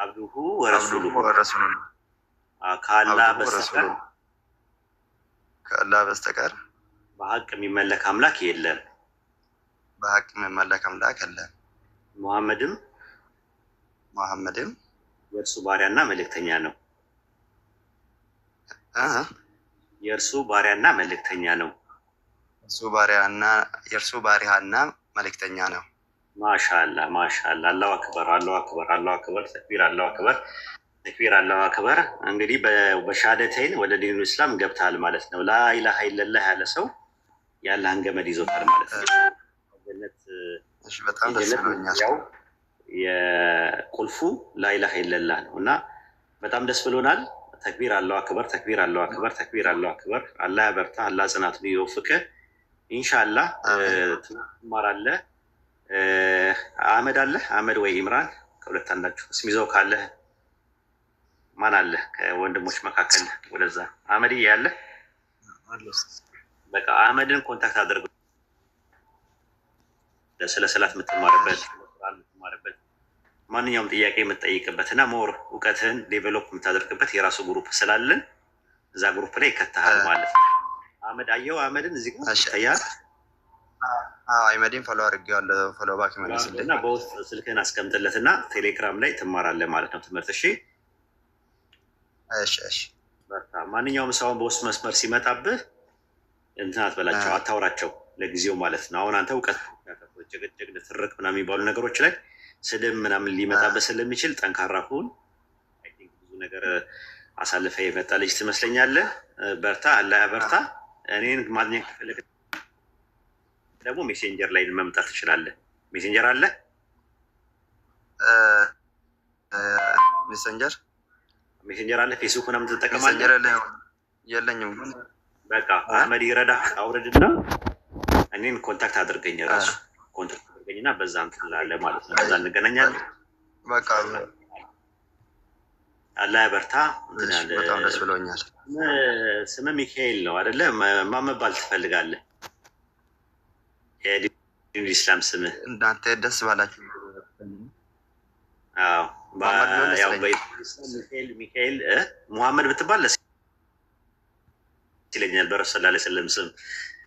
አብዱሁ ወረሱሉሁ ከአላህ በስተቀር በሐቅ የሚመለክ አምላክ የለም። በሐቅ የሚመለክ አምላክ የለም። ሙሐመድም የእርሱ ባሪያና መልእክተኛ ነው። የእርሱ ባሪያና መልእክተኛ ነው። የእርሱ ባሪያና መልእክተኛ ነው። ማሻአላህ ማሻአላህ። አላሁ አክበር አላሁ አክበር አላሁ አክበር። ተክቢር አላሁ አክበር ተክቢር አላሁ አክበር። እንግዲህ በሻሃደተይን ወደ ዲኑ እስላም ገብተሃል ማለት ነው። ላኢላሃ ኢለላህ ያለ ሰው ያለህን ገመድ ይዞታል ማለት ነው። በጣም ደስ ብሎኛል። የቁልፉ ላኢላሃ ኢለላህ ነው እና በጣም ደስ ብሎናል። ተክቢር አላሁ አክበር ተክቢር አላሁ አክበር ተክቢር አላሁ አክበር። አላህ ያበርታ፣ አላህ ጽናቱን ይወፍቅህ። ኢንሻአላህ ትማራለህ። አህመድ አለ አህመድ ወይ ኢምራን ከሁለት አንዳችሁ እስም ይዘው ካለ ማን አለ ከወንድሞች መካከል ወደዛ አህመድ ያለ በቃ አህመድን ኮንታክት አድርጉ። ስለ ሰላት የምትማርበት ማንኛውም ጥያቄ የምትጠይቅበት እና ሞር እውቀትህን ዴቨሎፕ የምታደርግበት የራሱ ግሩፕ ስላለን እዛ ግሩፕ ላይ ይከተሃል ማለት ነው። አህመድ አየው አህመድን እዚህ ጋር ይታያል። አህመድን ፎሎ አድርጌዋለሁ። ፎሎ ባክ መልስልኝ እና በውስጥ ስልክህን አስቀምጥለት እና ቴሌግራም ላይ ትማራለህ ማለት ነው ትምህርት። እሺ እሺ። ማንኛውም ሰውን በውስጥ መስመር ሲመጣብህ እንትን አትበላቸው፣ አታውራቸው ለጊዜው ማለት ነው። አሁን አንተ እውቀት ጭቅጭቅ፣ ትርክ ምናምን የሚባሉ ነገሮች ላይ ስድብ ምናምን ሊመጣበት ስለሚችል ጠንካራ ሁን። ብዙ ነገር አሳልፈ የመጣ ልጅ ትመስለኛለህ። በርታ፣ አላህ ያበርታ። እኔን ማግኘት ከፈለግ ደግሞ ሜሴንጀር ላይ መምጣት ትችላለህ። ሜሴንጀር አለ? ሜሴንጀር አለ? ፌስቡክ ምናምን ትጠቀማለህ? የለኝም። በቃ አህመድ ይረዳህ። አውርድና እኔን ኮንታክት አድርገኝ፣ ራሱ ኮንታክት አድርገኝና በዛ እንትን እላለህ ማለት ነው። በዛ እንገናኛለን። በቃ አላህ ያበርታ። በጣም ደስ ብሎኛል። ስምህ ሚካኤል ነው አይደለ? ማን መባል ትፈልጋለህ? የዲኑ ኢስላም ስምህ እናንተ ደስ ባላችሁ። ሚካኤል ሙሐመድ ብትባል ደስ ይለኛል። በረሱ ላ ስለም ስም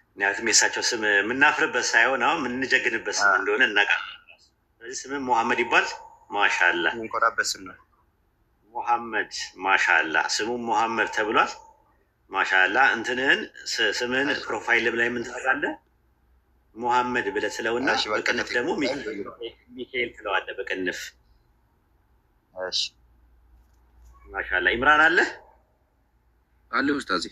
ምክንያቱም የእሳቸው ስም የምናፍርበት ሳይሆን አሁን የምንጀግንበት ስም እንደሆነ እናውቃለን። ስለዚህ ስምህ ሙሐመድ ይባል። ማሻአላህ የምንኮራበት ስም ነው ሙሐመድ። ማሻአላህ ስሙ ሙሐመድ ተብሏል። ማሻአላህ እንትንህን ስምህን ፕሮፋይልም ላይ ምን ታደርጋለህ? ሙሐመድ ብለህ ስለውና በቅንፍ ደግሞ ሚካኤል ትለዋለህ በቅንፍ። ማሻአላህ ኢምራን አለ አለ ኡስታዚ